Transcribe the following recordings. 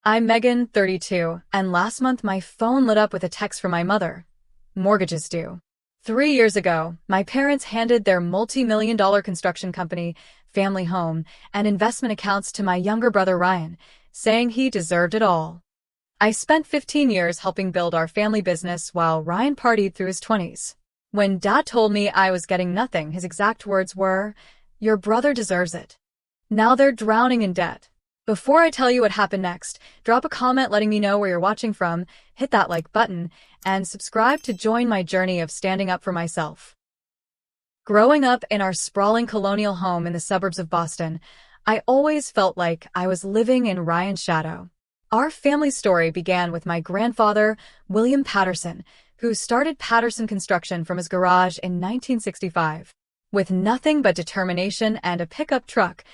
I'm Megan, 32, and last month my phone lit up with a text from my mother. Mortgage is due. 3 years ago, my parents handed their multi-million-dollar construction company, family home, and investment accounts to my younger brother Ryan, saying he deserved it all. I spent 15 years helping build our family business while Ryan partied through his 20s. When Dad told me I was getting nothing, his exact words were, "Your brother deserves it." Now they're drowning in debt. Before I tell you what happened next, drop a comment letting me know where you're watching from, hit that like button, and subscribe to join my journey of standing up for myself. Growing up in our sprawling colonial home in the suburbs of Boston, I always felt like I was living in Ryan's shadow. Our family story began with my grandfather, William Patterson, who started Patterson Construction from his garage in 1965. With nothing but determination and a pickup truck,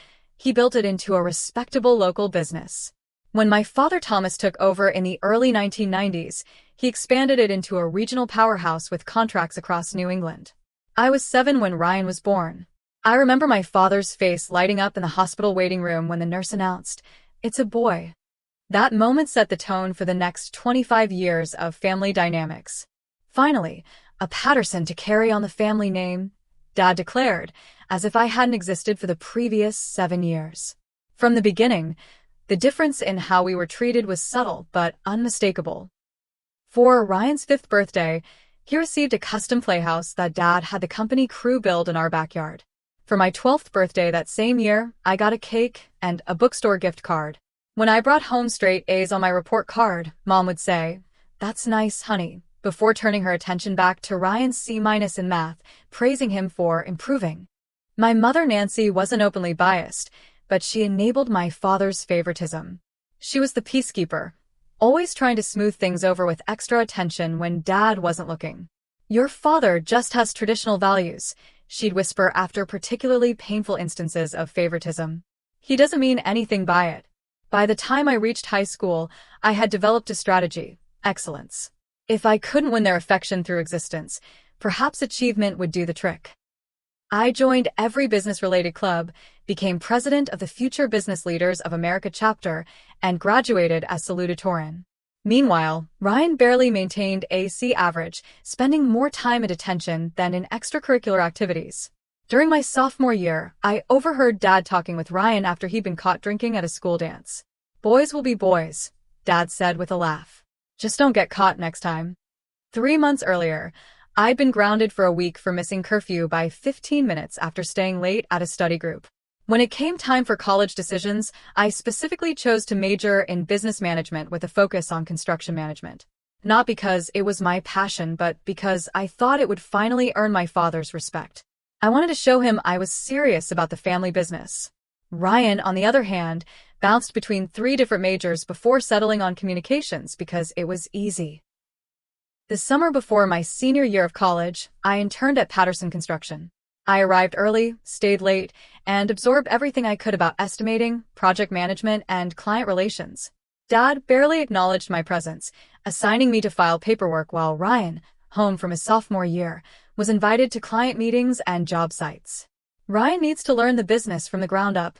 he built it into a respectable local business. When my father Thomas took over in the early 1990s, he expanded it into a regional powerhouse with contracts across New England. I was 7 when Ryan was born. I remember my father's face lighting up in the hospital waiting room when the nurse announced, "It's a boy." That moment set the tone for the next 25 years of family dynamics. Finally, a Patterson to carry on the family name, Dad declared, as if I hadn't existed for the previous 7 years. From the beginning, the difference in how we were treated was subtle but unmistakable. For Ryan's 5th birthday, he received a custom playhouse that Dad had the company crew build in our backyard. For my 12th birthday that same year, I got a cake and a bookstore gift card. When I brought home straight A's on my report card, Mom would say, "That's nice, honey," before turning her attention back to Ryan's C- in math, praising him for improving. My mother Nancy wasn't openly biased, but she enabled my father's favoritism. She was the peacekeeper, always trying to smooth things over with extra attention when Dad wasn't looking. "Your father just has traditional values," she'd whisper after particularly painful instances of favoritism. "He doesn't mean anything by it." By the time I reached high school, I had developed a strategy: excellence. If I couldn't win their affection through existence, perhaps achievement would do the trick. I joined every business-related club, became president of the Future Business Leaders of America chapter, and graduated as salutatorian. Meanwhile, Ryan barely maintained a C average, spending more time at detention than in extracurricular activities. During my sophomore year, I overheard Dad talking with Ryan after he'd been caught drinking at a school dance. "Boys will be boys," Dad said with a laugh. "Just don't get caught next time." 3 months earlier, I'd been grounded for a week for missing curfew by 15 minutes after staying late at a study group. When it came time for college decisions, I specifically chose to major in business management with a focus on construction management. Not because it was my passion, but because I thought it would finally earn my father's respect. I wanted to show him I was serious about the family business. Ryan, on the other hand, bounced between 3 different majors before settling on communications because it was easy. The summer before my senior year of college, I interned at Patterson Construction. I arrived early, stayed late, and absorbed everything I could about estimating, project management, and client relations. Dad barely acknowledged my presence, assigning me to file paperwork while Ryan, home from his sophomore year, was invited to client meetings and job sites. "Ryan needs to learn the business from the ground up,"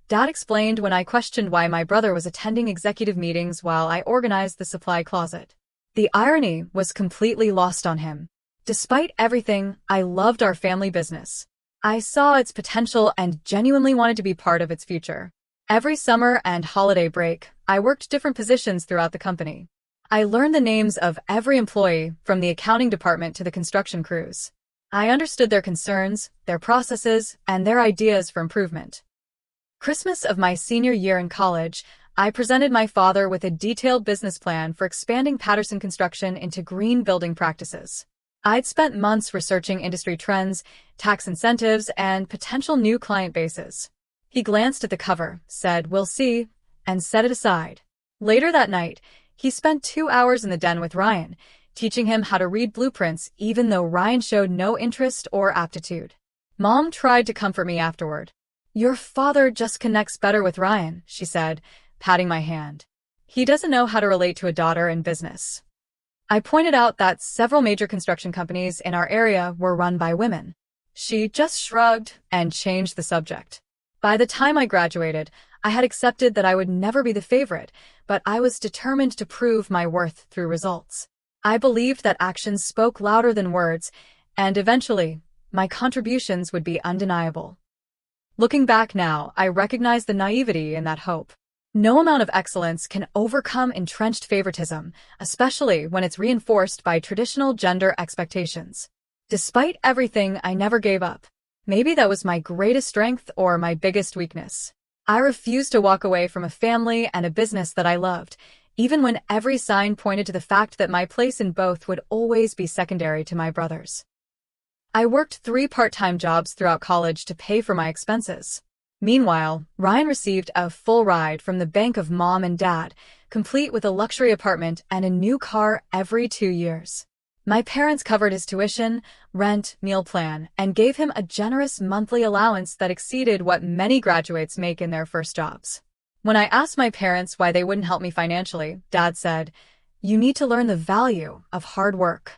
Dad explained when I questioned why my brother was attending executive meetings while I organized the supply closet. The irony was completely lost on him. Despite everything, I loved our family business. I saw its potential and genuinely wanted to be part of its future. Every summer and holiday break, I worked different positions throughout the company. I learned the names of every employee, from the accounting department to the construction crews. I understood their concerns, their processes, and their ideas for improvement. Christmas of my senior year in college, I presented my father with a detailed business plan for expanding Patterson Construction into green building practices. I'd spent months researching industry trends, tax incentives, and potential new client bases. He glanced at the cover, said, "We'll see," and set it aside. Later that night, he spent 2 hours in the den with Ryan, teaching him how to read blueprints even though Ryan showed no interest or aptitude. Mom tried to comfort me afterward. "Your father just connects better with Ryan," she said, patting my hand. "He doesn't know how to relate to a daughter in business." I pointed out that several major construction companies in our area were run by women. She just shrugged and changed the subject. By the time I graduated, I had accepted that I would never be the favorite, but I was determined to prove my worth through results. I believed that actions spoke louder than words, and eventually, my contributions would be undeniable. Looking back now, I recognize the naivety in that hope. No amount of excellence can overcome entrenched favoritism, especially when it's reinforced by traditional gender expectations. Despite everything, I never gave up. Maybe that was my greatest strength or my biggest weakness. I refused to walk away from a family and a business that I loved, even when every sign pointed to the fact that my place in both would always be secondary to my brother's. I worked 3 part-time jobs throughout college to pay for my expenses. Meanwhile, Ryan received a full ride from the bank of mom and dad, complete with a luxury apartment and a new car every 2 years. My parents covered his tuition, rent, meal plan, and gave him a generous monthly allowance that exceeded what many graduates make in their first jobs. When I asked my parents why they wouldn't help me financially, Dad said, "You need to learn the value of hard work."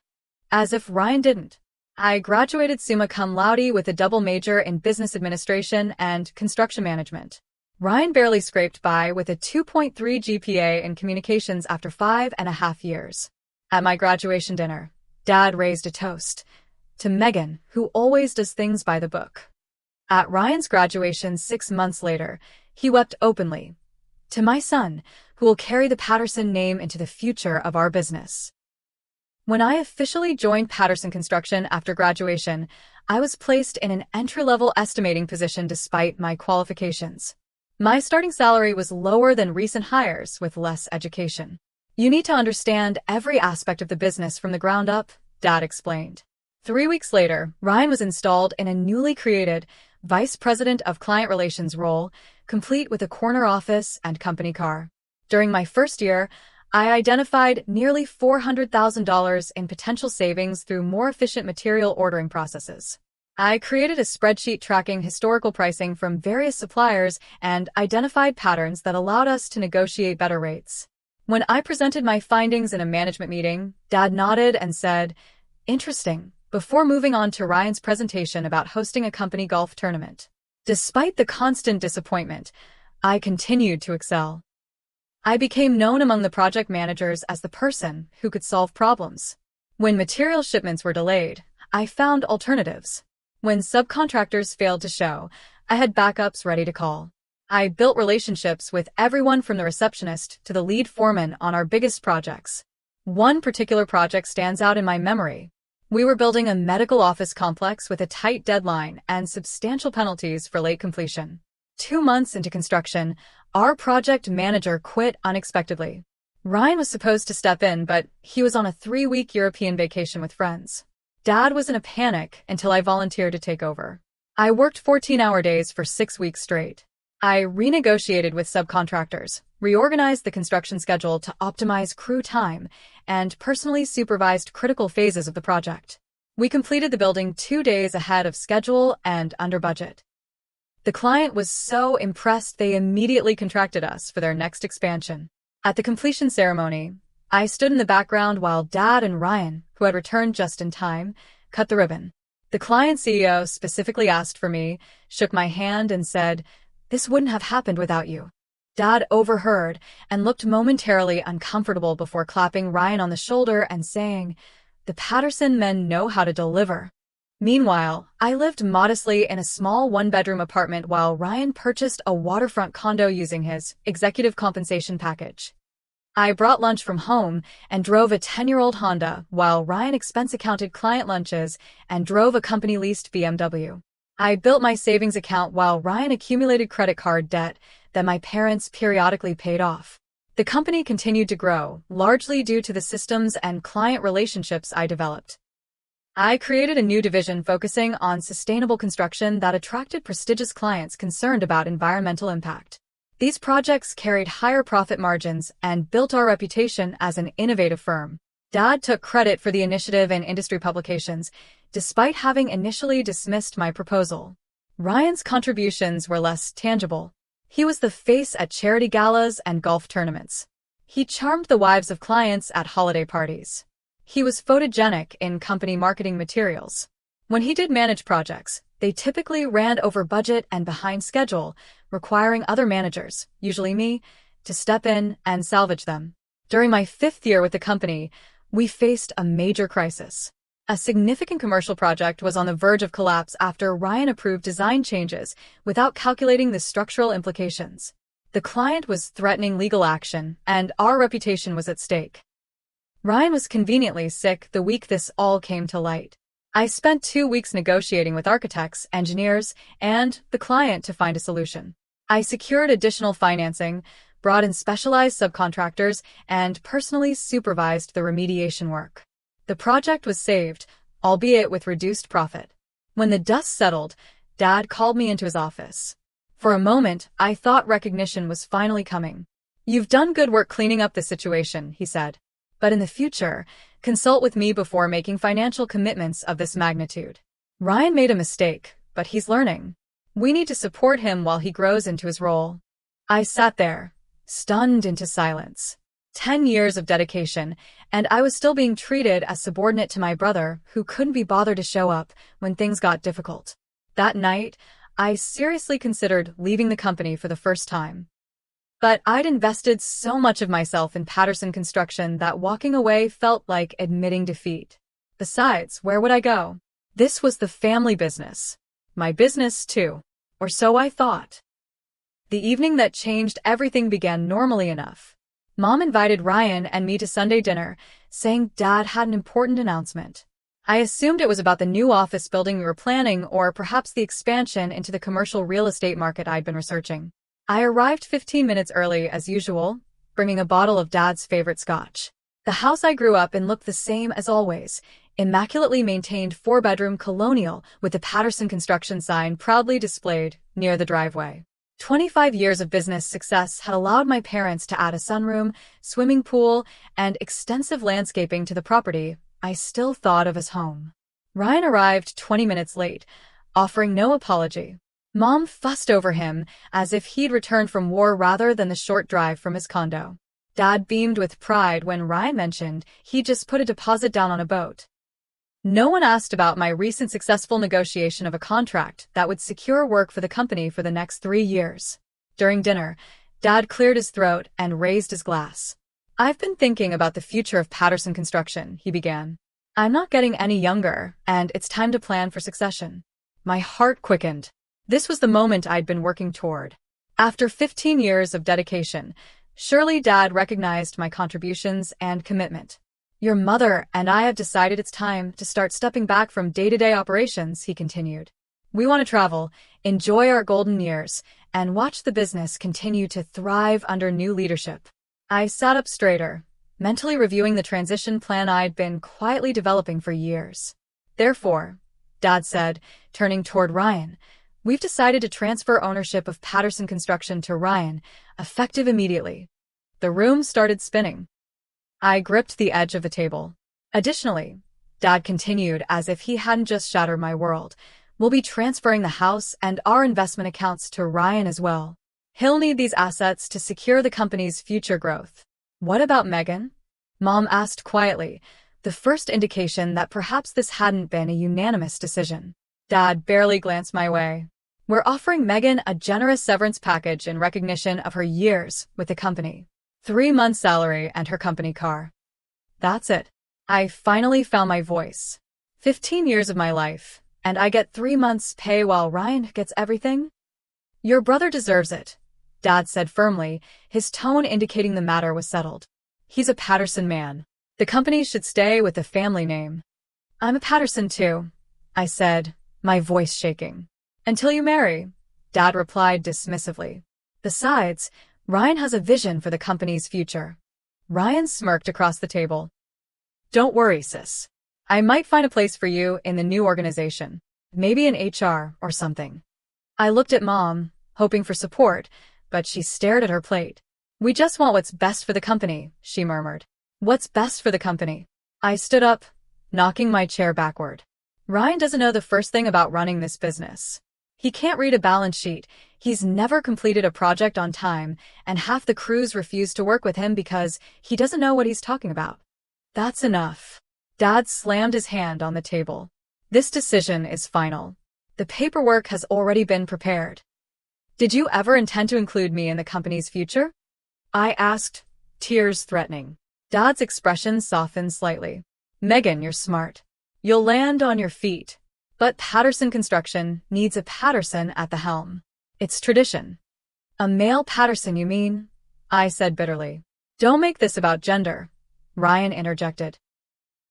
As if Ryan didn't. I graduated summa cum laude with a double major in business administration and construction management. Ryan barely scraped by with a 2.3 GPA in communications after 5.5 years. At my graduation dinner, Dad raised a toast to Megan, who always does things by the book. At Ryan's graduation 6 months later, he wept openly, to my son, who will carry the Patterson name into the future of our business. When I officially joined Patterson Construction after graduation, I was placed in an entry-level estimating position despite my qualifications. My starting salary was lower than recent hires with less education. "You need to understand every aspect of the business from the ground up," Dad explained. 3 weeks later, Ryan was installed in a newly created Vice President of Client Relations role, complete with a corner office and company car. During my first year, I identified nearly $400,000 in potential savings through more efficient material ordering processes. I created a spreadsheet tracking historical pricing from various suppliers and identified patterns that allowed us to negotiate better rates. When I presented my findings in a management meeting, Dad nodded and said, "Interesting," before moving on to Ryan's presentation about hosting a company golf tournament. Despite the constant disappointment, I continued to excel. I became known among the project managers as the person who could solve problems. When material shipments were delayed, I found alternatives. When subcontractors failed to show, I had backups ready to call. I built relationships with everyone from the receptionist to the lead foreman on our biggest projects. One particular project stands out in my memory. We were building a medical office complex with a tight deadline and substantial penalties for late completion. 2 months into construction, our project manager quit unexpectedly. Ryan was supposed to step in, but he was on a 3-week European vacation with friends. Dad was in a panic until I volunteered to take over. I worked 14-hour days for 6 weeks straight. I renegotiated with subcontractors, reorganized the construction schedule to optimize crew time, and personally supervised critical phases of the project. We completed the building 2 days ahead of schedule and under budget. The client was so impressed they immediately contracted us for their next expansion. At the completion ceremony, I stood in the background while Dad and Ryan, who had returned just in time, cut the ribbon. The client CEO specifically asked for me, shook my hand, and said, "This wouldn't have happened without you." Dad overheard and looked momentarily uncomfortable before clapping Ryan on the shoulder and saying, "The Patterson men know how to deliver." Meanwhile, I lived modestly in a small 1-bedroom apartment while Ryan purchased a waterfront condo using his executive compensation package. I brought lunch from home and drove a 10-year-old Honda while Ryan expense accounted client lunches and drove a company-leased BMW. I built my savings account while Ryan accumulated credit card debt that my parents periodically paid off. The company continued to grow, largely due to the systems and client relationships I developed. I created a new division focusing on sustainable construction that attracted prestigious clients concerned about environmental impact. These projects carried higher profit margins and built our reputation as an innovative firm. Dad took credit for the initiative in industry publications, despite having initially dismissed my proposal. Ryan's contributions were less tangible. He was the face at charity galas and golf tournaments. He charmed the wives of clients at holiday parties. He was photogenic in company marketing materials. When he did manage projects, They typically ran over budget and behind schedule, requiring other managers, usually me, to step in and salvage them. During my 5th year with the company, we faced a major crisis. A significant commercial project was on the verge of collapse after Ryan approved design changes without calculating the structural implications. The client was threatening legal action, and our reputation was at stake. Ryan was conveniently sick the week this all came to light. I spent 2 weeks negotiating with architects, engineers, and the client to find a solution. I secured additional financing, brought in specialized subcontractors, and personally supervised the remediation work. The project was saved, albeit with reduced profit. When the dust settled, Dad called me into his office. For a moment, I thought recognition was finally coming. "You've done good work cleaning up the situation," he said. "But in the future, consult with me before making financial commitments of this magnitude. Ryan made a mistake, but he's learning. We need to support him while he grows into his role." I sat there, stunned into silence. 10 years of dedication, and I was still being treated as subordinate to my brother, who couldn't be bothered to show up when things got difficult. That night, I seriously considered leaving the company for the first time. But I'd invested so much of myself in Patterson Construction that walking away felt like admitting defeat. Besides, where would I go? This was the family business. My business, too. Or so I thought. The evening that changed everything began normally enough. Mom invited Ryan and me to Sunday dinner, saying Dad had an important announcement. I assumed it was about the new office building we were planning or perhaps the expansion into the commercial real estate market I'd been researching. I arrived 15 minutes early as usual, bringing a bottle of Dad's favorite scotch. The house I grew up in looked the same as always, immaculately maintained 4-bedroom colonial with the Patterson Construction sign proudly displayed near the driveway. 25 years of business success had allowed my parents to add a sunroom, swimming pool, and extensive landscaping to the property I still thought of as home. Ryan arrived 20 minutes late, offering no apology. Mom fussed over him as if he'd returned from war rather than the short drive from his condo. Dad beamed with pride when Ryan mentioned he'd just put a deposit down on a boat. No one asked about my recent successful negotiation of a contract that would secure work for the company for the next 3 years. During dinner, Dad cleared his throat and raised his glass. "I've been thinking about the future of Patterson Construction," he began. "I'm not getting any younger, and it's time to plan for succession." My heart quickened. This was the moment I'd been working toward. After 15 years of dedication, surely Dad recognized my contributions and commitment. "Your mother and I have decided it's time to start stepping back from day-to-day operations," he continued. "We want to travel, enjoy our golden years, and watch the business continue to thrive under new leadership." I sat up straighter, mentally reviewing the transition plan I'd been quietly developing for years. "Therefore," Dad said, turning toward Ryan, "we've decided to transfer ownership of Patterson Construction to Ryan, effective immediately." The room started spinning. I gripped the edge of the table. "Additionally," Dad continued as if he hadn't just shattered my world, "we'll be transferring the house and our investment accounts to Ryan as well. He'll need these assets to secure the company's future growth." "What about Megan?" Mom asked quietly, the first indication that perhaps this hadn't been a unanimous decision. Dad barely glanced my way. "We're offering Megan a generous severance package in recognition of her years with the company. 3 months' salary and her company car. That's it." I finally found my voice. 15 years of my life, and I get 3 months' pay while Ryan gets everything? "Your brother deserves it," Dad said firmly, his tone indicating the matter was settled. "He's a Patterson man. The company should stay with the family name." "I'm a Patterson too," I said, my voice shaking. "Until you marry," Dad replied dismissively. "Besides, Ryan has a vision for the company's future." Ryan smirked across the table. "Don't worry, sis. I might find a place for you in the new organization. Maybe in HR or something." I looked at Mom, hoping for support, but she stared at her plate. "We just want what's best for the company," she murmured. "What's best for the company?" I stood up, knocking my chair backward. "Ryan doesn't know the first thing about running this business. He can't read a balance sheet, he's never completed a project on time, and half the crews refuse to work with him because he doesn't know what he's talking about." "That's enough." Dad slammed his hand on the table. "This decision is final. The paperwork has already been prepared. Did you ever intend to include me in the company's future? I asked, tears threatening. Dad's expression softened slightly. Megan, you're smart. You'll land on your feet. But Patterson Construction needs a Patterson at the helm. It's tradition. A male Patterson, you mean? I said bitterly. Don't make this about gender, Ryan interjected.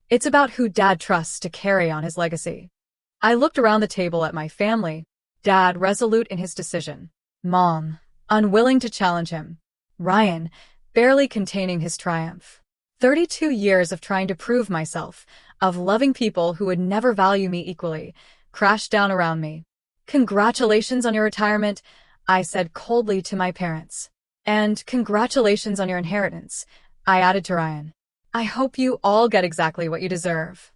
It's about who Dad trusts to carry on his legacy. I looked around the table at my family, Dad resolute in his decision, Mom unwilling to challenge him, Ryan barely containing his triumph. 32 years of trying to prove myself, of loving people who would never value me equally, crashed down around me. Congratulations on your retirement, I said coldly to my parents. And congratulations on your inheritance, I added to Ryan. I hope you all get exactly what you deserve.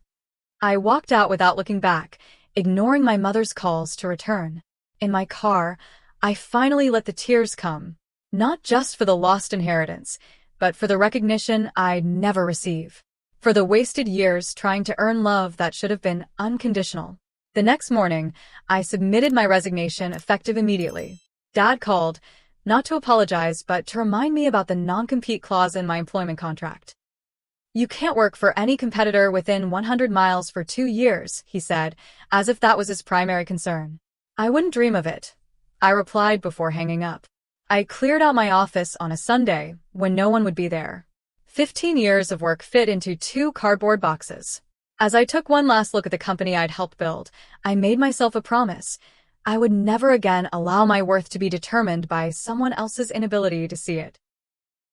I walked out without looking back, ignoring my mother's calls to return. In my car, I finally let the tears come, not just for the lost inheritance, but for the recognition I'd never receive. For the wasted years trying to earn love that should have been unconditional. The next morning, I submitted my resignation effective immediately. Dad called, not to apologize, but to remind me about the non-compete clause in my employment contract. You can't work for any competitor within 100 miles for 2 years, he said, as if that was his primary concern. I wouldn't dream of it, I replied before hanging up. I cleared out my office on a Sunday when no one would be there. 15 years of work fit into 2 cardboard boxes. As I took one last look at the company I'd helped build, I made myself a promise. I would never again allow my worth to be determined by someone else's inability to see it.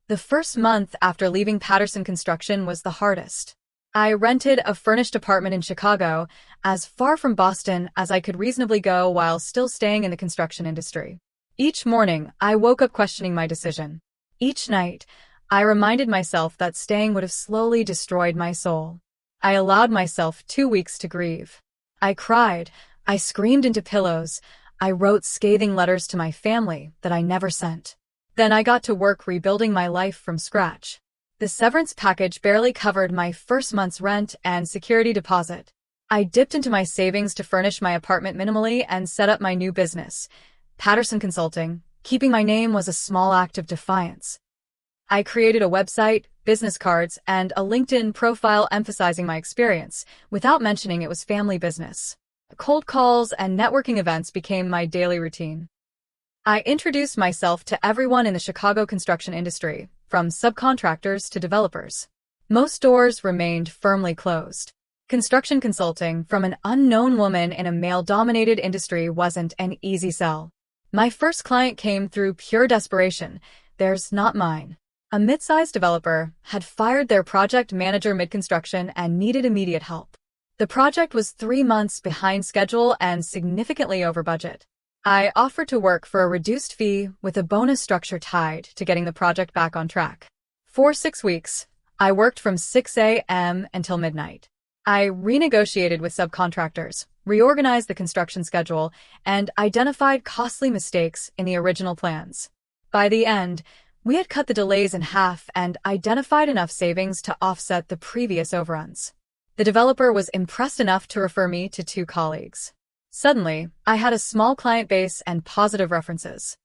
The first month after leaving Patterson Construction was the hardest. I rented a furnished apartment in Chicago, as far from Boston as I could reasonably go while still staying in the construction industry. Each morning, I woke up questioning my decision. Each night, I reminded myself that staying would have slowly destroyed my soul. I allowed myself 2 weeks to grieve. I cried, I screamed into pillows, I wrote scathing letters to my family that I never sent. Then I got to work rebuilding my life from scratch. The severance package barely covered my first month's rent and security deposit. I dipped into my savings to furnish my apartment minimally and set up my new business, Patterson Consulting. Keeping my name was a small act of defiance. I created a website, business cards, and a LinkedIn profile emphasizing my experience, without mentioning it was family business. Cold calls and networking events became my daily routine. I introduced myself to everyone in the Chicago construction industry, from subcontractors to developers. Most doors remained firmly closed. Construction consulting from an unknown woman in a male-dominated industry wasn't an easy sell. My first client came through pure desperation. Theirs, not mine. A mid-sized developer had fired their project manager mid-construction and needed immediate help. The project was 3 months behind schedule and significantly over budget. I offered to work for a reduced fee with a bonus structure tied to getting the project back on track. For 6 weeks, I worked from 6 a.m. until midnight. I renegotiated with subcontractors, reorganized the construction schedule, and identified costly mistakes in the original plans. By the end, we had cut the delays in half and identified enough savings to offset the previous overruns. The developer was impressed enough to refer me to 2 colleagues. Suddenly, I had a small client base and positive references.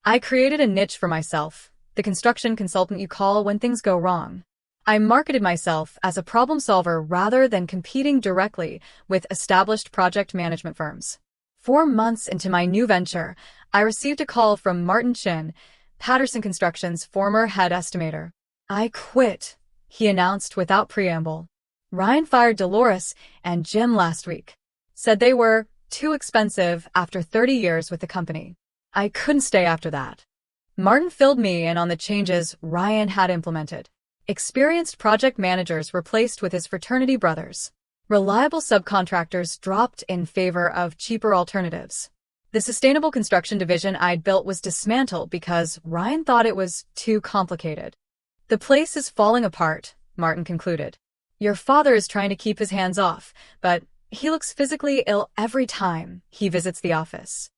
I created a niche for myself, the construction consultant you call when things go wrong. I marketed myself as a problem solver rather than competing directly with established project management firms. 4 months into my new venture, I received a call from Martin Chin, Patterson Construction's former head estimator. I quit, he announced without preamble. Ryan fired Dolores and Jim last week. Said they were too expensive after 30 years with the company. I couldn't stay after that. Martin filled me in on the changes Ryan had implemented. Experienced project managers replaced with his fraternity brothers. Reliable subcontractors dropped in favor of cheaper alternatives. The sustainable construction division I'd built was dismantled because Ryan thought it was too complicated. The place is falling apart, Martin concluded. Your father is trying to keep his hands off, but he looks physically ill every time he visits the office.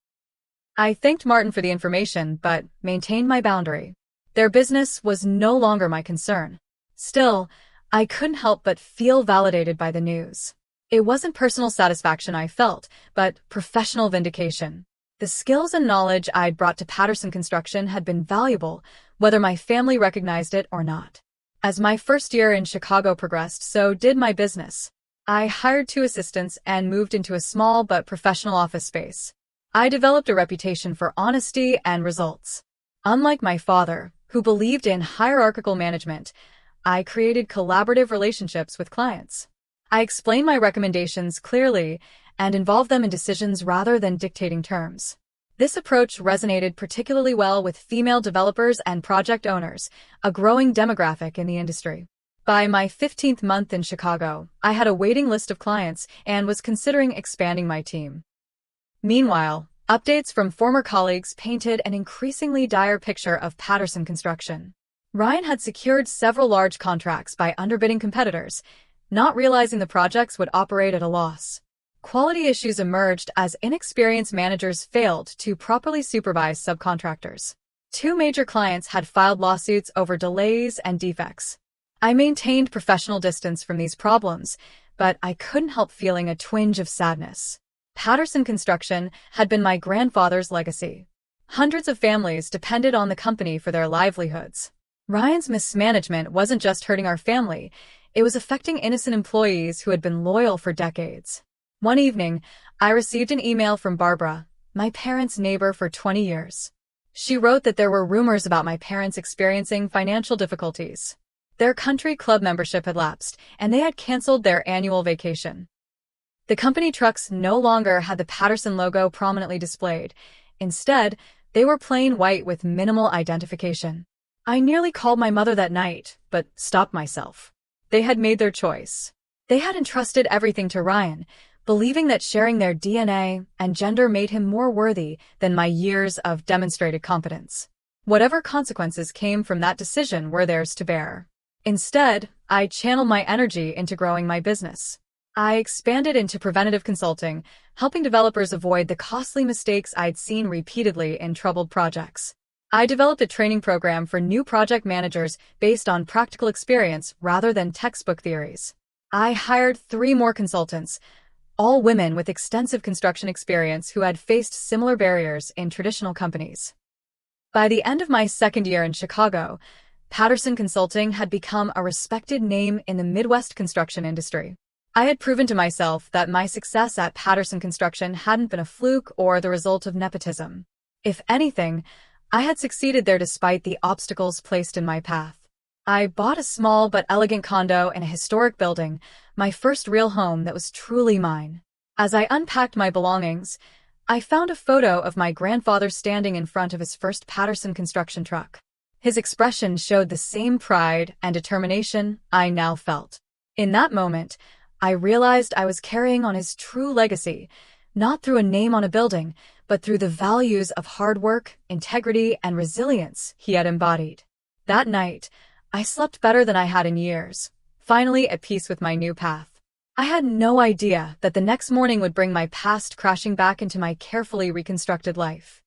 I thanked Martin for the information, but maintained my boundary. Their business was no longer my concern. Still, I couldn't help but feel validated by the news. It wasn't personal satisfaction I felt, but professional vindication. The skills and knowledge I'd brought to Patterson Construction had been valuable, whether my family recognized it or not. As my first year in Chicago progressed, so did my business. I hired 2 assistants and moved into a small but professional office space. I developed a reputation for honesty and results. Unlike my father, who believed in hierarchical management, I created collaborative relationships with clients. I explained my recommendations clearly and involved them in decisions rather than dictating terms. This approach resonated particularly well with female developers and project owners, a growing demographic in the industry. By my 15th month in Chicago, I had a waiting list of clients and was considering expanding my team. Meanwhile, updates from former colleagues painted an increasingly dire picture of Patterson Construction. Ryan had secured several large contracts by underbidding competitors, not realizing the projects would operate at a loss. Quality issues emerged as inexperienced managers failed to properly supervise subcontractors. 2 major clients had filed lawsuits over delays and defects. I maintained professional distance from these problems, but I couldn't help feeling a twinge of sadness. Patterson Construction had been my grandfather's legacy. Hundreds of families depended on the company for their livelihoods. Ryan's mismanagement wasn't just hurting our family, it was affecting innocent employees who had been loyal for decades. One evening, I received an email from Barbara, my parents' neighbor for 20 years. She wrote that there were rumors about my parents experiencing financial difficulties. Their country club membership had lapsed, and they had canceled their annual vacation. The company trucks no longer had the Patterson logo prominently displayed. Instead, they were plain white with minimal identification. I nearly called my mother that night, but stopped myself. They had made their choice. They had entrusted everything to Ryan, believing that sharing their DNA and gender made him more worthy than my years of demonstrated competence. Whatever consequences came from that decision were theirs to bear. Instead, I channeled my energy into growing my business. I expanded into preventative consulting, helping developers avoid the costly mistakes I'd seen repeatedly in troubled projects. I developed a training program for new project managers based on practical experience rather than textbook theories. I hired 3 more consultants, all women with extensive construction experience who had faced similar barriers in traditional companies. By the end of my 2nd year in Chicago, Patterson Consulting had become a respected name in the Midwest construction industry. I had proven to myself that my success at Patterson Construction hadn't been a fluke or the result of nepotism. If anything, I had succeeded there despite the obstacles placed in my path. I bought a small but elegant condo in a historic building, my first real home that was truly mine. As I unpacked my belongings, I found a photo of my grandfather standing in front of his first Patterson Construction truck. His expression showed the same pride and determination I now felt. In that moment, I realized I was carrying on his true legacy, not through a name on a building, but through the values of hard work, integrity, and resilience he had embodied. That night, I slept better than I had in years, finally at peace with my new path. I had no idea that the next morning would bring my past crashing back into my carefully reconstructed life.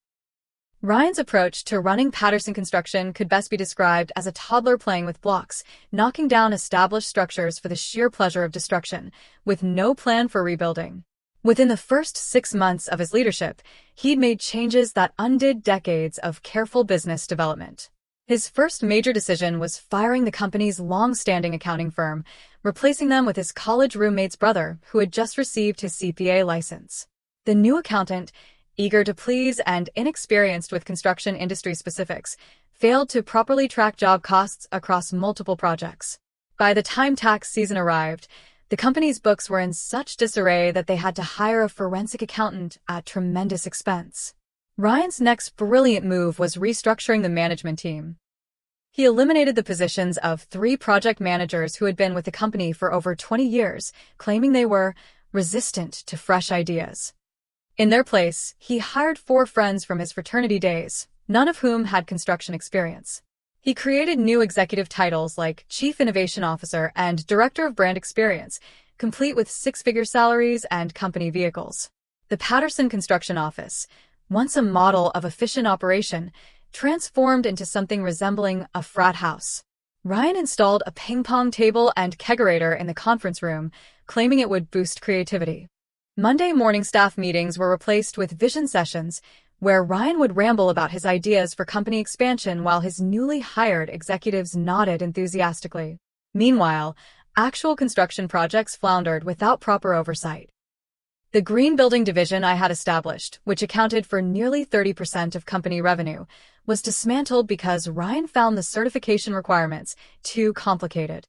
Ryan's approach to running Patterson Construction could best be described as a toddler playing with blocks, knocking down established structures for the sheer pleasure of destruction, with no plan for rebuilding. Within the first 6 months of his leadership, he'd made changes that undid decades of careful business development. His first major decision was firing the company's long-standing accounting firm, replacing them with his college roommate's brother, who had just received his CPA license. The new accountant, eager to please and inexperienced with construction industry specifics, failed to properly track job costs across multiple projects. By the time tax season arrived, the company's books were in such disarray that they had to hire a forensic accountant at tremendous expense. Ryan's next brilliant move was restructuring the management team. He eliminated the positions of 3 project managers who had been with the company for over 20 years, claiming they were resistant to fresh ideas. In their place, he hired 4 friends from his fraternity days, none of whom had construction experience. He created new executive titles like Chief Innovation Officer and Director of Brand Experience, complete with 6-figure salaries and company vehicles. The Patterson Construction Office, once a model of efficient operation, transformed into something resembling a frat house. Ryan installed a ping-pong table and kegerator in the conference room, claiming it would boost creativity. Monday morning staff meetings were replaced with vision sessions, where Ryan would ramble about his ideas for company expansion while his newly hired executives nodded enthusiastically. Meanwhile, actual construction projects floundered without proper oversight. The green building division I had established, which accounted for nearly 30% of company revenue, was dismantled because Ryan found the certification requirements too complicated.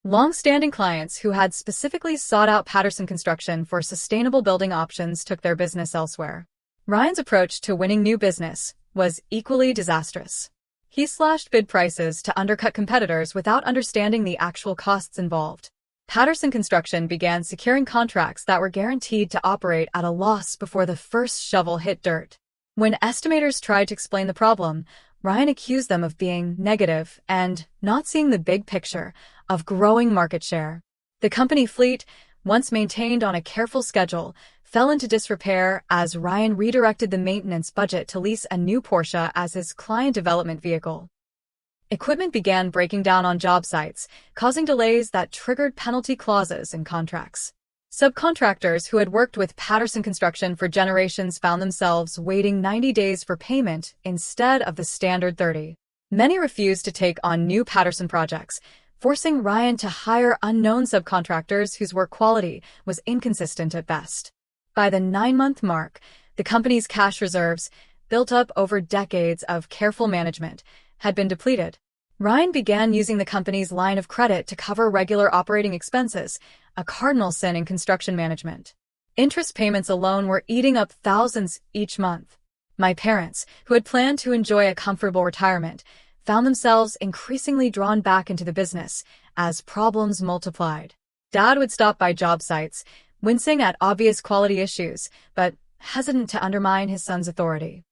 Long-standing clients who had specifically sought out Patterson Construction for sustainable building options took their business elsewhere. Ryan's approach to winning new business was equally disastrous. He slashed bid prices to undercut competitors without understanding the actual costs involved. Patterson Construction began securing contracts that were guaranteed to operate at a loss before the first shovel hit dirt. When estimators tried to explain the problem, Ryan accused them of being negative and not seeing the big picture of growing market share. The company fleet, once maintained on a careful schedule, fell into disrepair as Ryan redirected the maintenance budget to lease a new Porsche as his client development vehicle. Equipment began breaking down on job sites, causing delays that triggered penalty clauses in contracts. Subcontractors who had worked with Patterson Construction for generations found themselves waiting 90 days for payment instead of the standard 30. Many refused to take on new Patterson projects, forcing Ryan to hire unknown subcontractors whose work quality was inconsistent at best. By the 9-month mark, the company's cash reserves, built up over decades of careful management, had been depleted. Ryan began using the company's line of credit to cover regular operating expenses, a cardinal sin in construction management. Interest payments alone were eating up thousands each month. My parents, who had planned to enjoy a comfortable retirement, found themselves increasingly drawn back into the business as problems multiplied. Dad would stop by job sites, wincing at obvious quality issues, but hesitant to undermine his son's authority.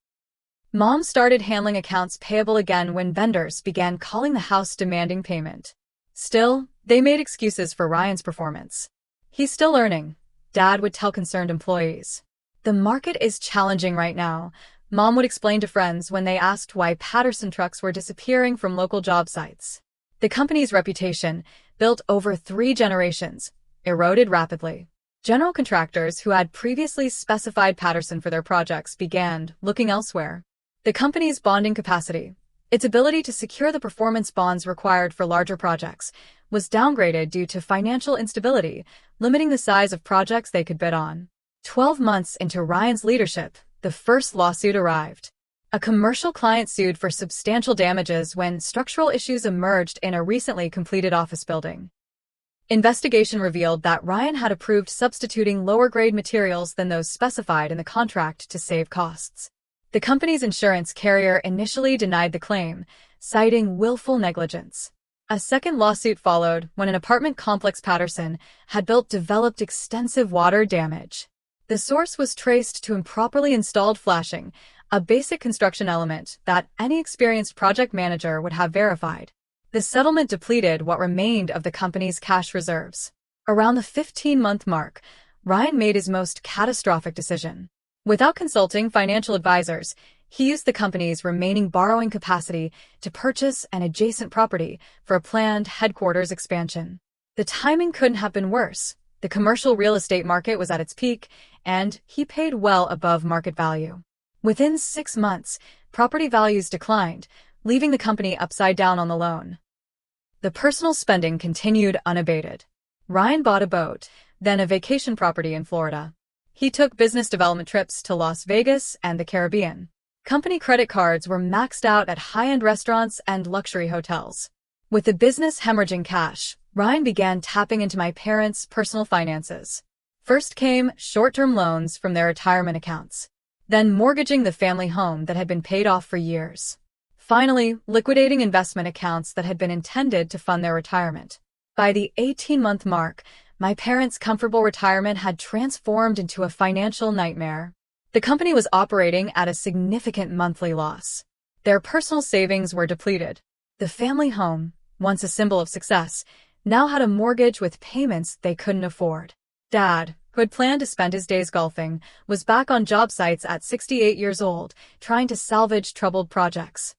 Mom started handling accounts payable again when vendors began calling the house demanding payment. Still, they made excuses for Ryan's performance. He's still earning, Dad would tell concerned employees. The market is challenging right now, Mom would explain to friends when they asked why Patterson trucks were disappearing from local job sites. The company's reputation, built over 3 generations, eroded rapidly. General contractors who had previously specified Patterson for their projects began looking elsewhere. The company's bonding capacity, its ability to secure the performance bonds required for larger projects, was downgraded due to financial instability, limiting the size of projects they could bid on. 12 months into Ryan's leadership, the first lawsuit arrived. A commercial client sued for substantial damages when structural issues emerged in a recently completed office building. Investigation revealed that Ryan had approved substituting lower-grade materials than those specified in the contract to save costs. The company's insurance carrier initially denied the claim, citing willful negligence. A second lawsuit followed when an apartment complex Patterson had built developed extensive water damage. The source was traced to improperly installed flashing, a basic construction element that any experienced project manager would have verified. The settlement depleted what remained of the company's cash reserves. Around the 15-month mark, Ryan made his most catastrophic decision. Without consulting financial advisors, he used the company's remaining borrowing capacity to purchase an adjacent property for a planned headquarters expansion. The timing couldn't have been worse. The commercial real estate market was at its peak, and he paid well above market value. Within 6 months, property values declined, leaving the company upside down on the loan. The personal spending continued unabated. Ryan bought a boat, then a vacation property in Florida. He took business development trips to Las Vegas and the Caribbean. Company credit cards were maxed out at high-end restaurants and luxury hotels. With the business hemorrhaging cash, Ryan began tapping into my parents' personal finances. First came short-term loans from their retirement accounts, then mortgaging the family home that had been paid off for years. Finally, liquidating investment accounts that had been intended to fund their retirement. By the 18-month mark, my parents' comfortable retirement had transformed into a financial nightmare. The company was operating at a significant monthly loss. Their personal savings were depleted. The family home, once a symbol of success, now had a mortgage with payments they couldn't afford. Dad, who had planned to spend his days golfing, was back on job sites at 68 years old, trying to salvage troubled projects.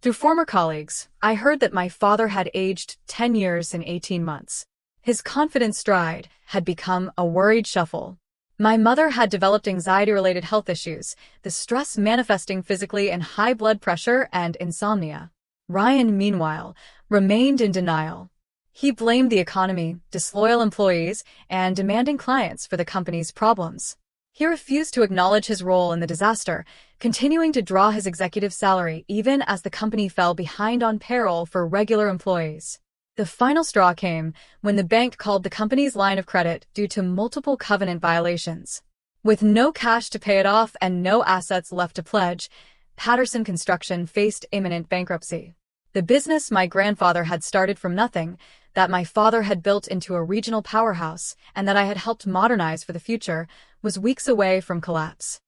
Through former colleagues, I heard that my father had aged 10 years in 18 months. His confident stride had become a worried shuffle. My mother had developed anxiety-related health issues, the stress manifesting physically in high blood pressure and insomnia. Ryan, meanwhile, remained in denial. He blamed the economy, disloyal employees, and demanding clients for the company's problems. He refused to acknowledge his role in the disaster, continuing to draw his executive salary even as the company fell behind on payroll for regular employees. The final straw came when the bank called the company's line of credit due to multiple covenant violations. With no cash to pay it off and no assets left to pledge, Patterson Construction faced imminent bankruptcy. The business my grandfather had started from nothing, that my father had built into a regional powerhouse, and that I had helped modernize for the future, was weeks away from collapse.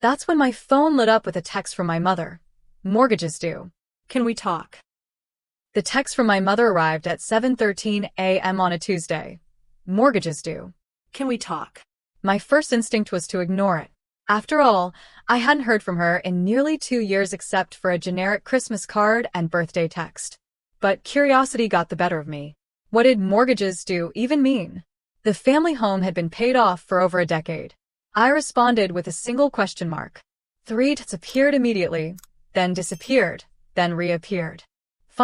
That's when my phone lit up with a text from my mother. "Mortgages due. Can we talk?" The text from my mother arrived at 7:13 a.m. on a Tuesday. "Mortgages due. Can we talk?" My first instinct was to ignore it. After all, I hadn't heard from her in nearly 2 years except for a generic Christmas card and birthday text. But curiosity got the better of me. What did mortgages due even mean? The family home had been paid off for over a decade. I responded with a single question mark. 3 tickets appeared immediately, then disappeared, then reappeared.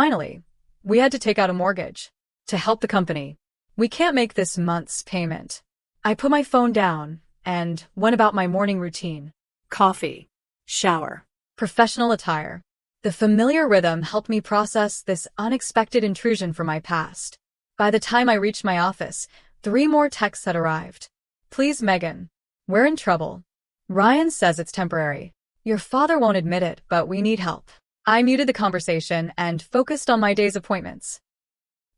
Finally, we had to take out a mortgage to help the company. "We can't make this month's payment." I put my phone down and went about my morning routine. Coffee, shower, professional attire. The familiar rhythm helped me process this unexpected intrusion from my past. By the time I reached my office, 3 more texts had arrived. "Please, Megan. We're in trouble. Ryan says it's temporary. Your father won't admit it, but we need help." I muted the conversation and focused on my day's appointments.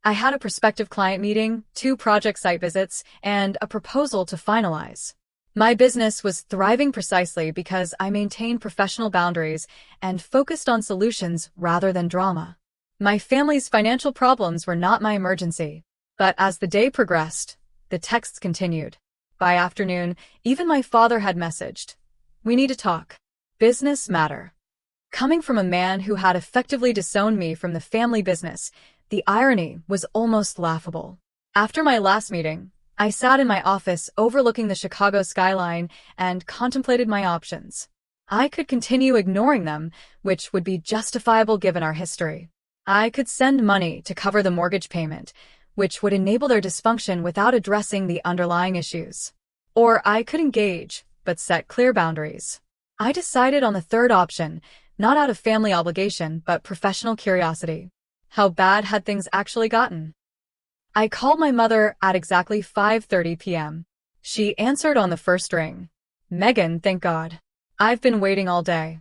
I had a prospective client meeting, 2 project site visits, and a proposal to finalize. My business was thriving precisely because I maintained professional boundaries and focused on solutions rather than drama. My family's financial problems were not my emergency. But as the day progressed, the texts continued. By afternoon, even my father had messaged, "We need to talk. Business matter." Coming from a man who had effectively disowned me from the family business, the irony was almost laughable. After my last meeting, I sat in my office overlooking the Chicago skyline and contemplated my options. I could continue ignoring them, which would be justifiable given our history. I could send money to cover the mortgage payment, which would enable their dysfunction without addressing the underlying issues. Or I could engage, but set clear boundaries. I decided on the third option, not out of family obligation, but professional curiosity. How bad had things actually gotten? I called my mother at exactly 5:30 p.m. She answered on the first ring. "Megan, thank God. I've been waiting all day."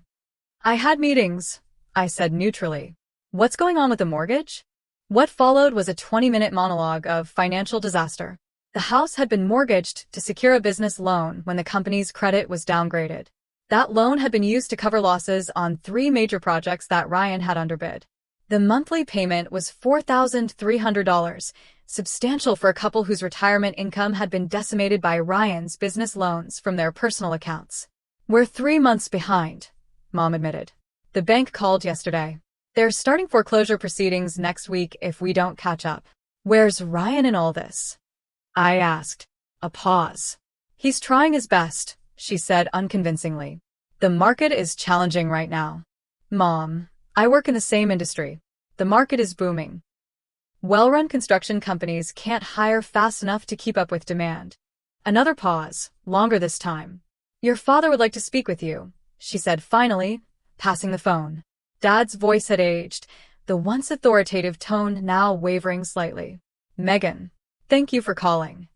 "I had meetings," I said neutrally. "What's going on with the mortgage?" What followed was a 20-minute monologue of financial disaster. The house had been mortgaged to secure a business loan when the company's credit was downgraded. That loan had been used to cover losses on 3 major projects that Ryan had underbid. The monthly payment was $4,300, substantial for a couple whose retirement income had been decimated by Ryan's business loans from their personal accounts. "We're 3 months behind," Mom admitted. "The bank called yesterday. They're starting foreclosure proceedings next week if we don't catch up." "Where's Ryan in all this?" I asked. A pause. "He's trying his best," she said unconvincingly. "The market is challenging right now." "Mom, I work in the same industry. The market is booming. Well-run construction companies can't hire fast enough to keep up with demand." Another pause, longer this time. "Your father would like to speak with you," she said finally, passing the phone. Dad's voice had aged, the once authoritative tone now wavering slightly. "Megan, thank you for calling."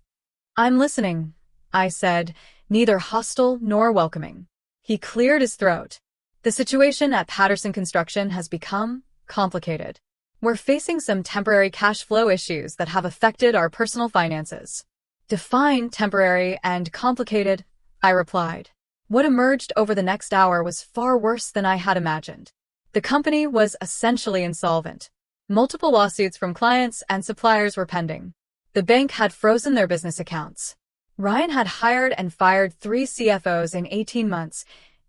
"I'm listening," I said, neither hostile nor welcoming. He cleared his throat. "The situation at Patterson Construction has become complicated. We're facing some temporary cash flow issues that have affected our personal finances." "Define temporary and complicated," I replied. What emerged over the next hour was far worse than I had imagined. The company was essentially insolvent. Multiple lawsuits from clients and suppliers were pending. The bank had frozen their business accounts. Ryan had hired and fired 3 CFOs in 18 months,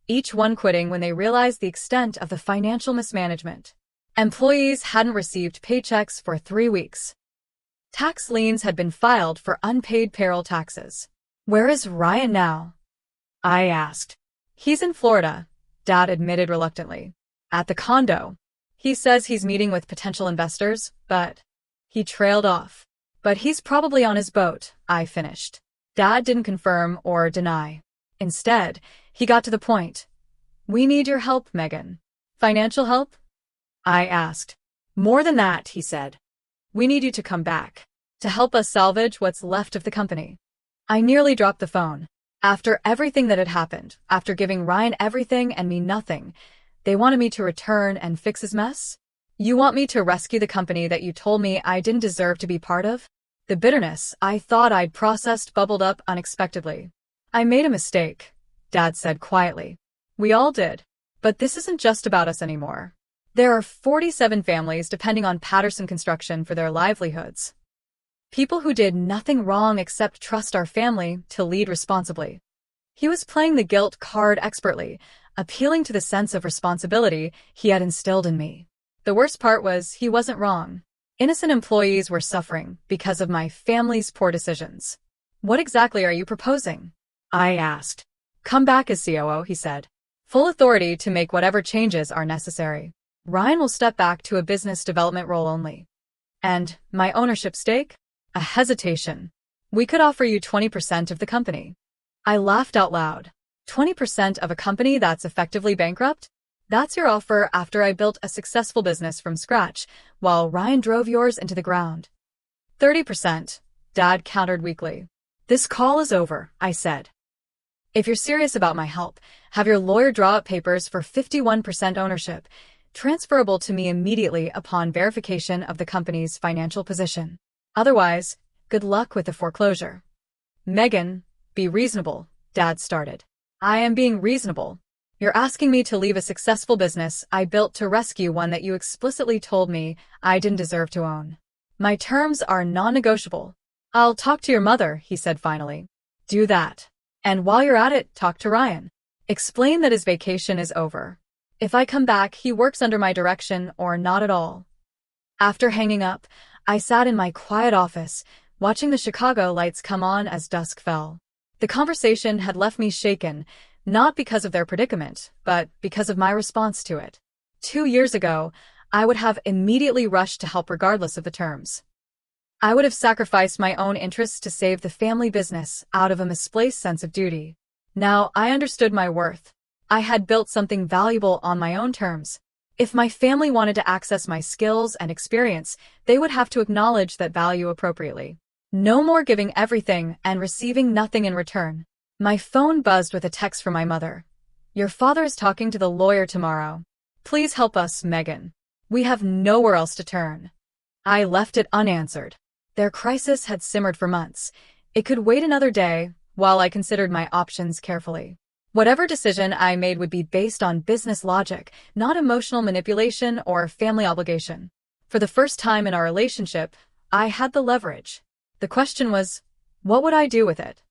each one quitting when they realized the extent of the financial mismanagement. Employees hadn't received paychecks for 3 weeks. Tax liens had been filed for unpaid payroll taxes. "Where is Ryan now?" I asked. "He's in Florida," Dad admitted reluctantly. "At the condo. He says he's meeting with potential investors, but—" He trailed off. "But he's probably on his boat," I finished. Dad didn't confirm or deny. Instead, he got to the point. "We need your help, Megan." "Financial help?" I asked. "More than that," he said. "We need you to come back, to help us salvage what's left of the company." I nearly dropped the phone. After everything that had happened, after giving Ryan everything and me nothing, they wanted me to return and fix his mess? "You want me to rescue the company that you told me I didn't deserve to be part of?" The bitterness I thought I'd processed bubbled up unexpectedly. "I made a mistake," Dad said quietly. "We all did. But this isn't just about us anymore. There are 47 families depending on Patterson Construction for their livelihoods. People who did nothing wrong except trust our family to lead responsibly." He was playing the guilt card expertly, appealing to the sense of responsibility he had instilled in me. The worst part was he wasn't wrong. Innocent employees were suffering because of my family's poor decisions. "What exactly are you proposing?" I asked. "Come back as COO," he said. "Full authority to make whatever changes are necessary. Ryan will step back to a business development role only." "And my ownership stake?" A hesitation. "We could offer you 20% of the company." I laughed out loud. 20% of a company that's effectively bankrupt? That's your offer after I built a successful business from scratch, while Ryan drove yours into the ground. 30%, Dad countered weakly. "This call is over," I said. "If you're serious about my help, have your lawyer draw up papers for 51% ownership, transferable to me immediately upon verification of the company's financial position. Otherwise, good luck with the foreclosure." "Megan, be reasonable," Dad started. "I am being reasonable. You're asking me to leave a successful business I built to rescue one that you explicitly told me I didn't deserve to own. My terms are non-negotiable." "I'll talk to your mother," he said finally. "Do that. And while you're at it, talk to Ryan. Explain that his vacation is over. If I come back, he works under my direction or not at all." After hanging up, I sat in my quiet office, watching the Chicago lights come on as dusk fell. The conversation had left me shaken, not because of their predicament, but because of my response to it. 2 years ago, I would have immediately rushed to help regardless of the terms. I would have sacrificed my own interests to save the family business out of a misplaced sense of duty. Now I understood my worth. I had built something valuable on my own terms. If my family wanted to access my skills and experience, they would have to acknowledge that value appropriately. No more giving everything and receiving nothing in return. My phone buzzed with a text from my mother. "Your father is talking to the lawyer tomorrow. Please help us, Megan. We have nowhere else to turn." I left it unanswered. Their crisis had simmered for months. It could wait another day while I considered my options carefully. Whatever decision I made would be based on business logic, not emotional manipulation or family obligation. For the first time in our relationship, I had the leverage. The question was, what would I do with it?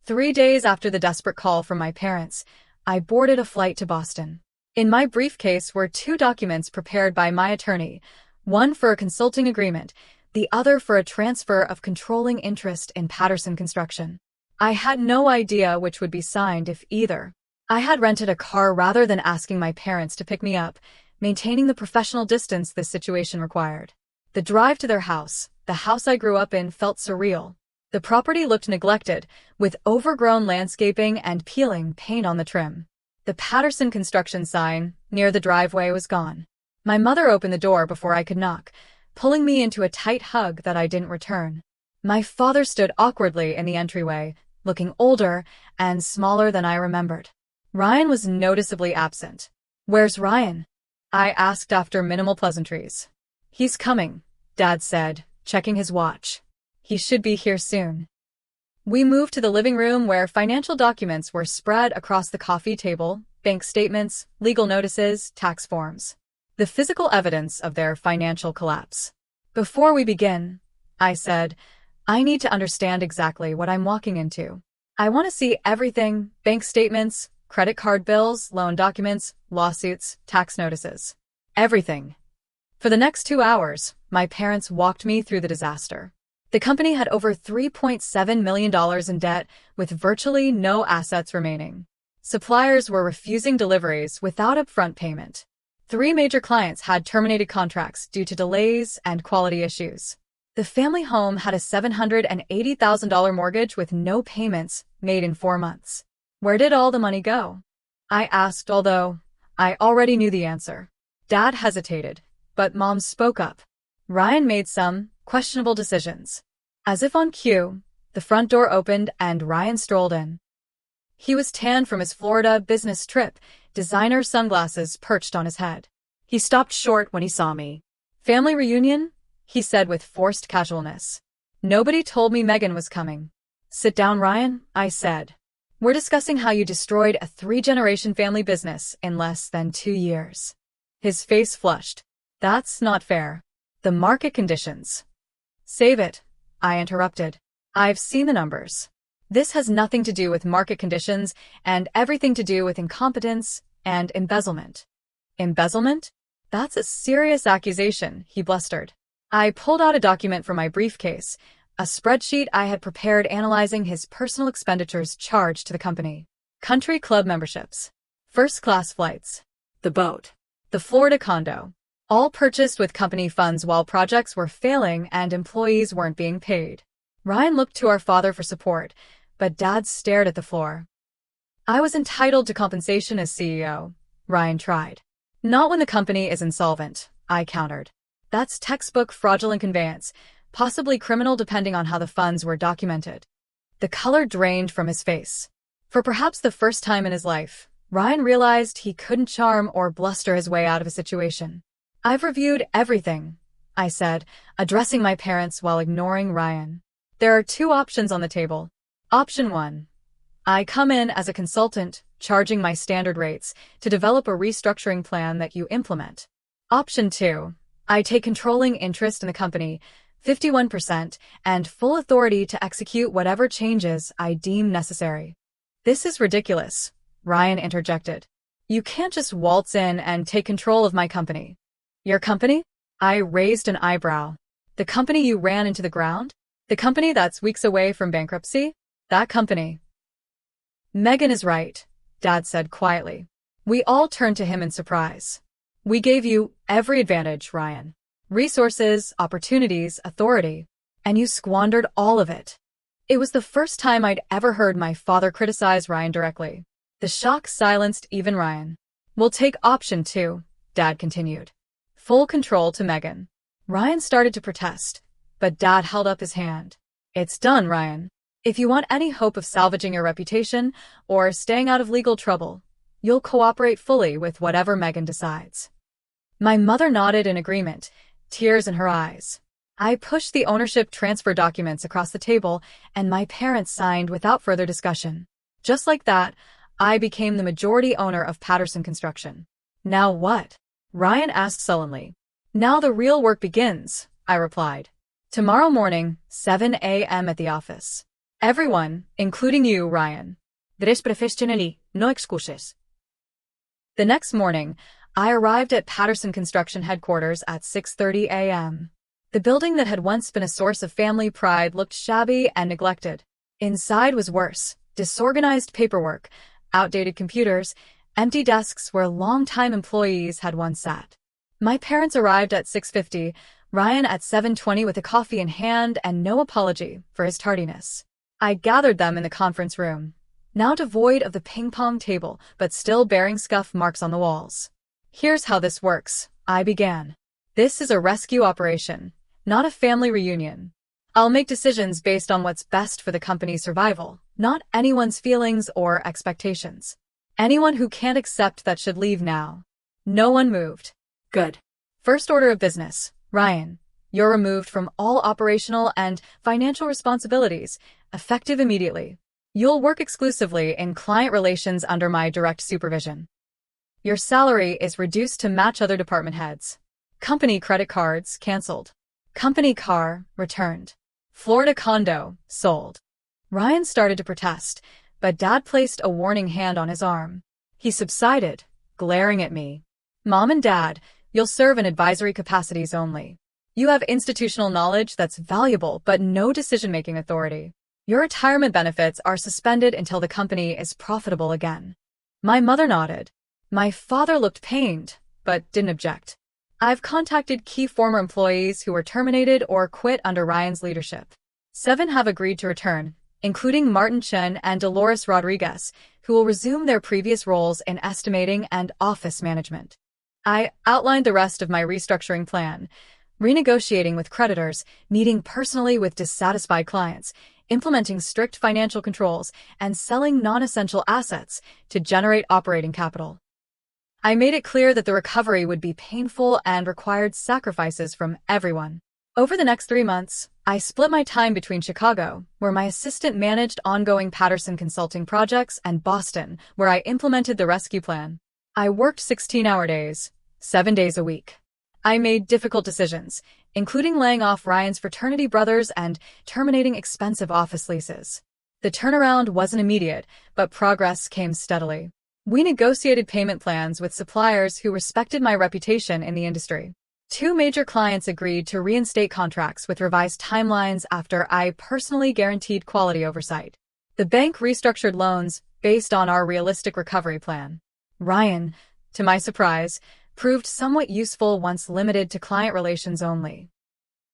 3 days after the desperate call from my parents, I boarded a flight to Boston. In my briefcase were 2 documents prepared by my attorney, one for a consulting agreement, the other for a transfer of controlling interest in Patterson Construction. I had no idea which would be signed if either. I had rented a car rather than asking my parents to pick me up, maintaining the professional distance this situation required. The drive to their house, the house I grew up in, felt surreal. The property looked neglected, with overgrown landscaping and peeling paint on the trim. The Patterson Construction sign, near the driveway, was gone. My mother opened the door before I could knock, pulling me into a tight hug that I didn't return. My father stood awkwardly in the entryway, looking older and smaller than I remembered. Ryan was noticeably absent. "Where's Ryan?" I asked after minimal pleasantries. "He's coming," Dad said, checking his watch. "He should be here soon." We moved to the living room where financial documents were spread across the coffee table, bank statements, legal notices, tax forms. The physical evidence of their financial collapse. "Before we begin," I said, "I need to understand exactly what I'm walking into. I want to see everything: bank statements, credit card bills, loan documents, lawsuits, tax notices. Everything." For the next 2 hours, my parents walked me through the disaster. The company had over $3.7 million in debt, with virtually no assets remaining. Suppliers were refusing deliveries without upfront payment. 3 major clients had terminated contracts due to delays and quality issues. The family home had a $780,000 mortgage with no payments made in 4 months. Where did all the money go? I asked, although I already knew the answer. Dad hesitated, but Mom spoke up. Ryan made some questionable decisions. As if on cue, the front door opened and Ryan strolled in. He was tanned from his Florida business trip, designer sunglasses perched on his head. He stopped short when he saw me. "Family reunion?" he said with forced casualness. "Nobody told me Megan was coming." "Sit down, Ryan," I said. "We're discussing how you destroyed a 3-generation family business in less than 2 years." His face flushed. "That's not fair. The market conditions." "Save it," I interrupted. "I've seen the numbers. This has nothing to do with market conditions and everything to do with incompetence and embezzlement." "Embezzlement? That's a serious accusation," he blustered. I pulled out a document from my briefcase, a spreadsheet I had prepared analyzing his personal expenditures charged to the company. Country club memberships, first-class flights, the boat, the Florida condo, all purchased with company funds while projects were failing and employees weren't being paid. Ryan looked to our father for support, but Dad stared at the floor. "I was entitled to compensation as CEO," Ryan tried. "Not when the company is insolvent," I countered. "That's textbook fraudulent conveyance, possibly criminal depending on how the funds were documented." The color drained from his face. For perhaps the first time in his life, Ryan realized he couldn't charm or bluster his way out of a situation. "I've reviewed everything," I said, addressing my parents while ignoring Ryan. "There are 2 options on the table. Option 1. I come in as a consultant, charging my standard rates, to develop a restructuring plan that you implement. Option 2. I take controlling interest in the company, 51%, and full authority to execute whatever changes I deem necessary." "This is ridiculous," Ryan interjected. "You can't just waltz in and take control of my company." "Your company?" I raised an eyebrow. "The company you ran into the ground? The company that's weeks away from bankruptcy? That company." "Megan is right," Dad said quietly. We all turned to him in surprise. "We gave you every advantage, Ryan. Resources, opportunities, authority. And you squandered all of it." It was the first time I'd ever heard my father criticize Ryan directly. The shock silenced even Ryan. "We'll take option 2, Dad continued. "Full control to Megan." Ryan started to protest, but Dad held up his hand. "It's done, Ryan. If you want any hope of salvaging your reputation or staying out of legal trouble, you'll cooperate fully with whatever Megan decides." My mother nodded in agreement, tears in her eyes. I pushed the ownership transfer documents across the table, and my parents signed without further discussion. Just like that, I became the majority owner of Patterson Construction. "Now what?" Ryan asked sullenly. "Now the real work begins," I replied. "Tomorrow morning, 7 a.m. at the office. Everyone, including you, Ryan. Dress professionally, no excuses." The next morning, I arrived at Patterson Construction headquarters at 6:30 a.m. The building that had once been a source of family pride looked shabby and neglected. Inside was worse: disorganized paperwork, outdated computers, empty desks where longtime employees had once sat. My parents arrived at 6:50, Ryan at 7:20 with a coffee in hand and no apology for his tardiness. I gathered them in the conference room, now devoid of the ping-pong table but still bearing scuff marks on the walls. "Here's how this works," I began. "This is a rescue operation, not a family reunion. I'll make decisions based on what's best for the company's survival, not anyone's feelings or expectations. Anyone who can't accept that should leave now." No one moved. "Good. First order of business, Ryan. You're removed from all operational and financial responsibilities, effective immediately. You'll work exclusively in client relations under my direct supervision. Your salary is reduced to match other department heads. Company credit cards canceled. Company car returned. Florida condo sold." Ryan started to protest, but Dad placed a warning hand on his arm. He subsided, glaring at me. "Mom and Dad, you'll serve in advisory capacities only. You have institutional knowledge that's valuable, but no decision-making authority. Your retirement benefits are suspended until the company is profitable again. My mother nodded. My father looked pained, but didn't object. I've contacted key former employees who were terminated or quit under Ryan's leadership. 7 have agreed to return, including Martin Chen and Dolores Rodriguez, who will resume their previous roles in estimating and office management. I outlined the rest of my restructuring plan, renegotiating with creditors, meeting personally with dissatisfied clients, implementing strict financial controls, and selling non-essential assets to generate operating capital. I made it clear that the recovery would be painful and required sacrifices from everyone. Over the next 3 months, I split my time between Chicago, where my assistant managed ongoing Patterson consulting projects, and Boston, where I implemented the rescue plan. I worked 16-hour days, 7 days a week. I made difficult decisions, including laying off Ryan's fraternity brothers and terminating expensive office leases. The turnaround wasn't immediate, but progress came steadily. We negotiated payment plans with suppliers who respected my reputation in the industry. 2 major clients agreed to reinstate contracts with revised timelines after I personally guaranteed quality oversight. The bank restructured loans based on our realistic recovery plan. Ryan, to my surprise, proved somewhat useful once limited to client relations only.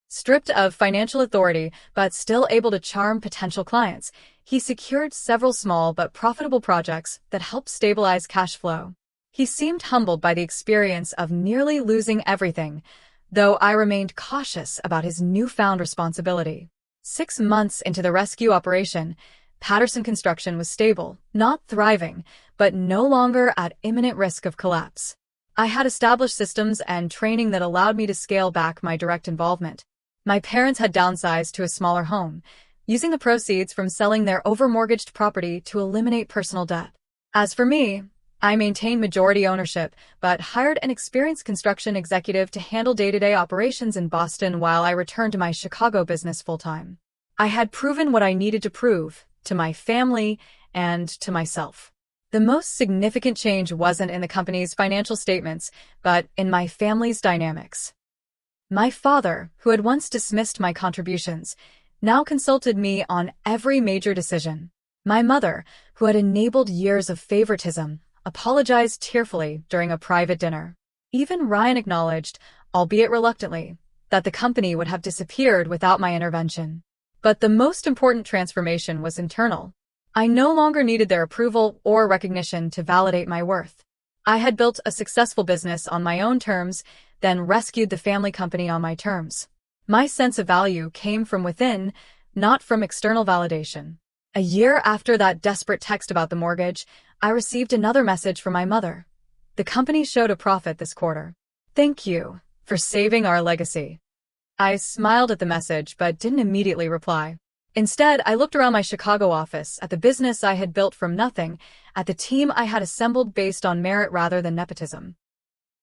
Stripped of financial authority, but still able to charm potential clients, he secured several small but profitable projects that helped stabilize cash flow. He seemed humbled by the experience of nearly losing everything, though I remained cautious about his newfound responsibility. 6 months into the rescue operation, Patterson Construction was stable, not thriving, but no longer at imminent risk of collapse. I had established systems and training that allowed me to scale back my direct involvement. My parents had downsized to a smaller home, using the proceeds from selling their overmortgaged property to eliminate personal debt. As for me, I maintained majority ownership, but hired an experienced construction executive to handle day-to-day operations in Boston while I returned to my Chicago business full-time. I had proven what I needed to prove, to my family and to myself. The most significant change wasn't in the company's financial statements, but in my family's dynamics. My father, who had once dismissed my contributions, now consulted me on every major decision. My mother, who had enabled years of favoritism, apologized tearfully during a private dinner. Even Ryan acknowledged, albeit reluctantly, that the company would have disappeared without my intervention. But the most important transformation was internal. I no longer needed their approval or recognition to validate my worth. I had built a successful business on my own terms, then rescued the family company on my terms. My sense of value came from within, not from external validation. A year after that desperate text about the mortgage, I received another message from my mother. The company showed a profit this quarter. Thank you for saving our legacy. I smiled at the message but didn't immediately reply. Instead, I looked around my Chicago office, at the business I had built from nothing, at the team I had assembled based on merit rather than nepotism.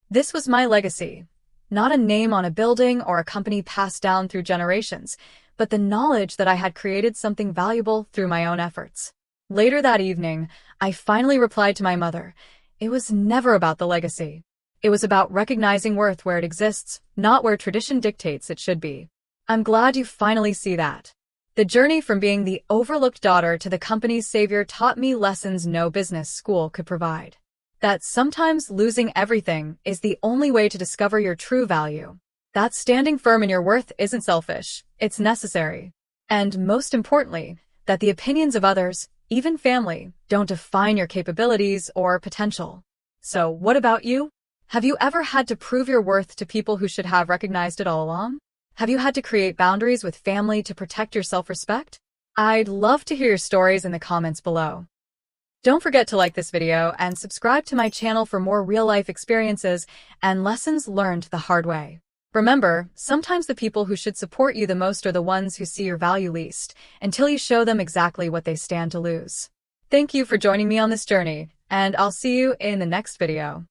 This was my legacy, not a name on a building or a company passed down through generations, but the knowledge that I had created something valuable through my own efforts. Later that evening, I finally replied to my mother. It was never about the legacy. It was about recognizing worth where it exists, not where tradition dictates it should be. I'm glad you finally see that. The journey from being the overlooked daughter to the company's savior taught me lessons no business school could provide. That sometimes losing everything is the only way to discover your true value. That standing firm in your worth isn't selfish, it's necessary. And most importantly, that the opinions of others, even family, don't define your capabilities or potential. So what about you? Have you ever had to prove your worth to people who should have recognized it all along? Have you had to create boundaries with family to protect your self-respect? I'd love to hear your stories in the comments below. Don't forget to like this video and subscribe to my channel for more real-life experiences and lessons learned the hard way. Remember, sometimes the people who should support you the most are the ones who see your value least, until you show them exactly what they stand to lose. Thank you for joining me on this journey, and I'll see you in the next video.